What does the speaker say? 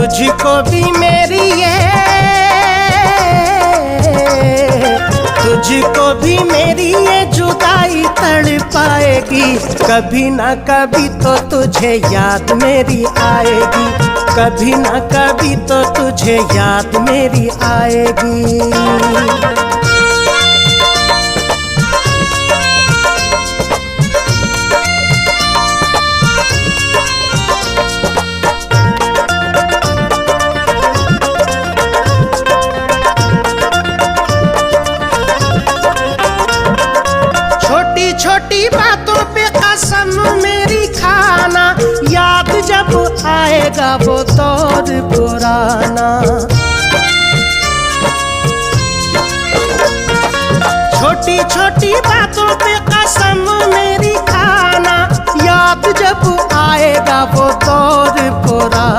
तुझको भी मेरी ये, तुझको भी मेरी ये जुदाई तड़पाएगी। कभी ना कभी तो तुझे याद मेरी आएगी, कभी ना कभी तो तुझे याद मेरी आएगी। छोटी बातों पे कसम मेरी खाना, याद जब आएगा वो दौर पुराना। छोटी छोटी बातों पे कसम मेरी खाना, याद जब आएगा वो दौर पुराना।